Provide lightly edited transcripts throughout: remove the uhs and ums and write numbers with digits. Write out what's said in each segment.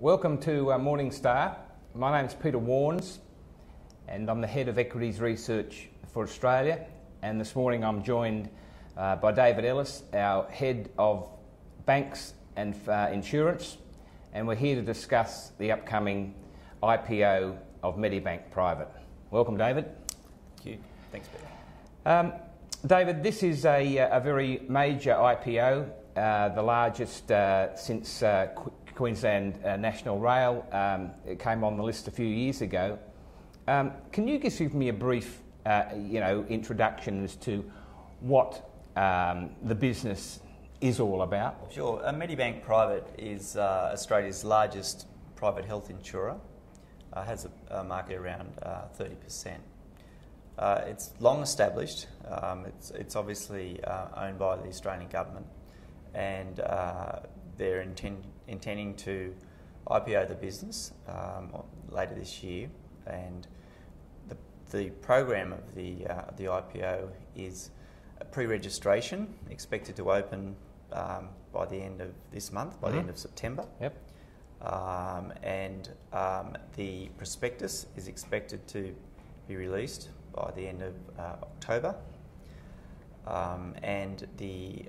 Welcome to Morningstar. My name's Peter Warnes and I'm the Head of Equities Research for Australia, and this morning I'm joined by David Ellis, our Head of Banks and Insurance, and we're here to discuss the upcoming IPO of Medibank Private. Welcome, David. Thank you. Thanks, Peter. David, this is a very major IPO, the largest since Queensland National Rail. It came on the list a few years ago. Can you just give me a brief introduction as to what the business is all about? Sure. Medibank Private is Australia's largest private health insurer. Has a market around 30%. It's long established. It's obviously owned by the Australian government, and they're intending to IPO the business later this year. And the program of the IPO is a pre-registration expected to open by the end of this month, by the end of September. Yep. And the prospectus is expected to be released by the end of October, and the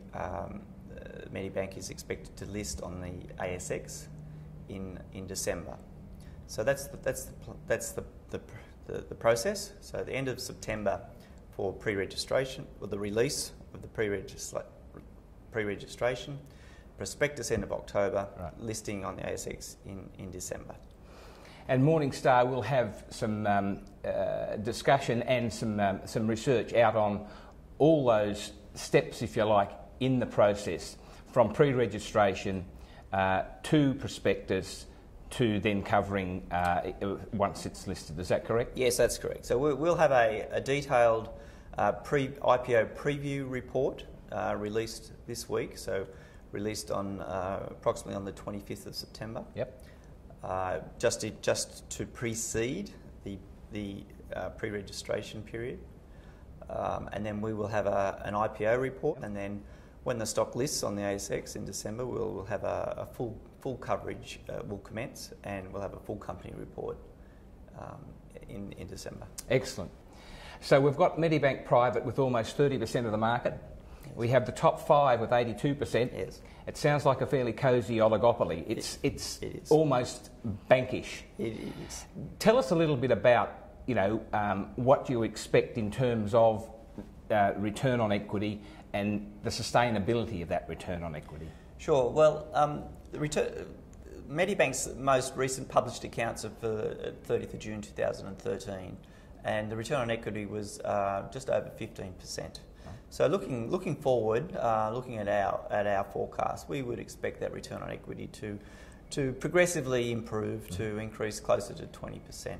Medibank is expected to list on the ASX in December. So that's the process. So at the end of September for pre-registration, or the release of the pre-registration, prospectus end of October, right. Listing on the ASX in December. And Morningstar will have some discussion and some research out on all those steps, if you like, in the process, from pre-registration to prospectus to then covering once it's listed. Is that correct? Yes, that's correct. So we'll have a detailed IPO preview report released this week. So released on approximately on the 25th of September. Yep. Just to precede the pre-registration period, and then we will have an IPO report, and then when the stock lists on the ASX in December, we'll have a full coverage will commence, and we'll have a full company report in December. Excellent. So we've got Medibank Private with almost 30% of the market. Yes. We have the top five with 82%. Yes. It sounds like a fairly cosy oligopoly. It's almost bankish. It is. Tell us a little bit about what you expect in terms of return on equity and the sustainability of that return on equity. Sure. Well, Medibank's most recent published accounts are for 30th of June 2013, and the return on equity was just over 15%. So looking forward, looking at our forecast, we would expect that return on equity to progressively improve, to increase closer to 20%.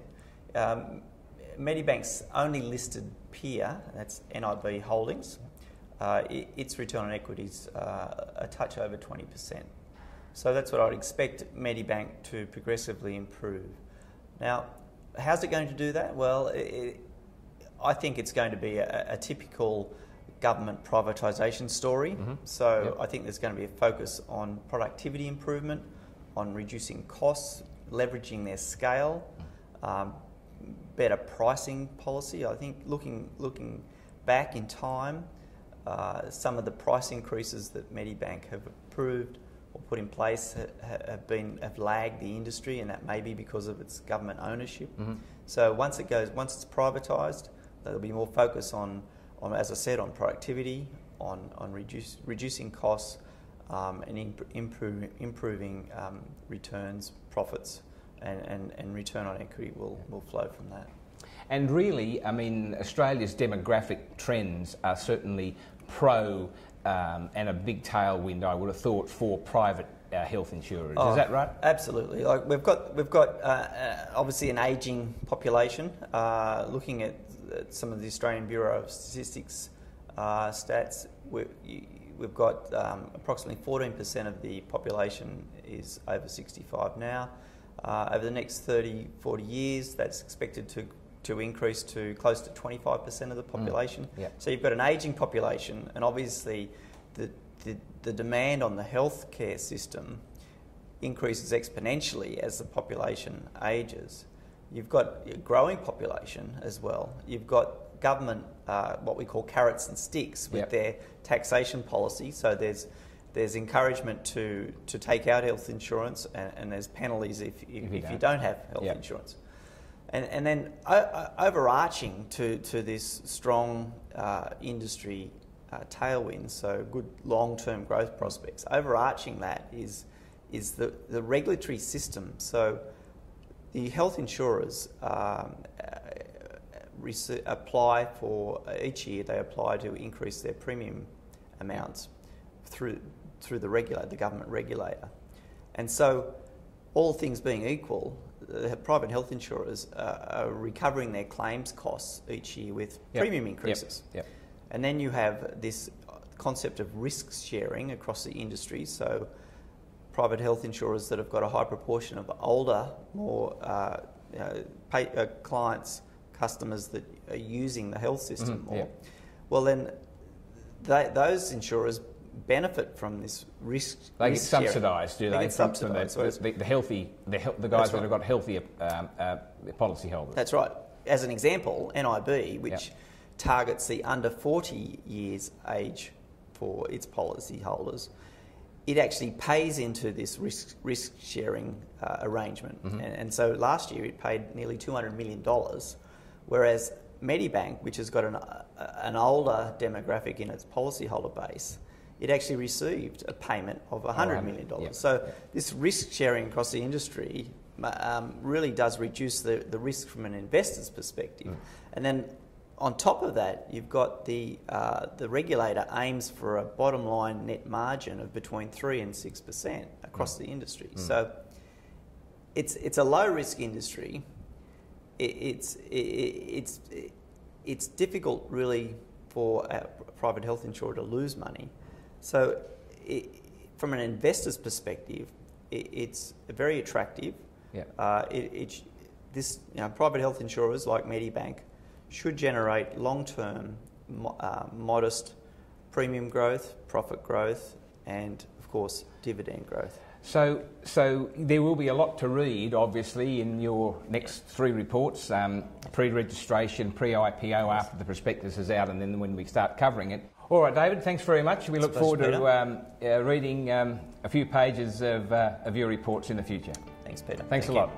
Medibank's only listed peer, that's NIB Holdings, its return on equity is a touch over 20%. So that's what I'd expect Medibank to progressively improve. Now, how's it going to do that? Well, I think it's going to be a typical government privatisation story. Mm-hmm. So yep. I think there's going to be a focus on productivity improvement, on reducing costs, leveraging their scale, better pricing policy. I think looking back in time, some of the price increases that Medibank have approved or put in place have lagged the industry, and that may be because of its government ownership. Mm-hmm. So once it's privatised, there'll be more focus on, as I said, on productivity, on reducing costs, and improving returns, profits, and return on equity will flow from that. And really, I mean, Australia's demographic trends are certainly pro and a big tailwind, I would have thought, for private health insurers. Is that right? Absolutely. Like we've got obviously an ageing population. Looking at some of the Australian Bureau of Statistics stats, we've got approximately 14% of the population is over 65 now. Over the next 30-40 years, that's expected to increase to close to 25% of the population. Yep. So you've got an ageing population, and obviously the demand on the healthcare system increases exponentially as the population ages. You've got a growing population as well. You've got government, what we call carrots and sticks with their taxation policy. So there's encouragement to take out health insurance, and there's penalties if you don't have health insurance. And then overarching to this strong industry tailwind, so good long-term growth prospects, overarching that is the regulatory system. So the health insurers apply for, each year they apply to increase their premium amounts through the government regulator. And so all things being equal, the private health insurers are recovering their claims costs each year with premium increases. And then you have this concept of risk sharing across the industry. So private health insurers that have got a high proportion of older, more clients, customers that are using the health system more, well then those insurers benefit from this risk. They get subsidised, do they? They get subsidised. The guys that have got healthier policy holders. That's right. As an example, NIB, which targets the under 40 years age for its policy holders, it actually pays into this risk sharing arrangement. And so last year it paid nearly $200 million, whereas Medibank, which has got an older demographic in its policyholder base, it actually received a payment of $100 million. So this risk sharing across the industry really does reduce the risk from an investor's perspective. And then on top of that, you've got the regulator aims for a bottom line net margin of between 3 and 6% across the industry. So it's a low risk industry. It's difficult really for a private health insurer to lose money. So from an investor's perspective, it's very attractive. Private health insurers like Medibank should generate long-term, modest premium growth, profit growth, and of course dividend growth. So there will be a lot to read, obviously, in your next 3 reports: pre-registration, pre-IPO after the prospectus is out, and then when we start covering it. All right, David, thanks very much. We look forward to reading a few pages of your reports in the future. Thanks, Peter. Thanks a lot.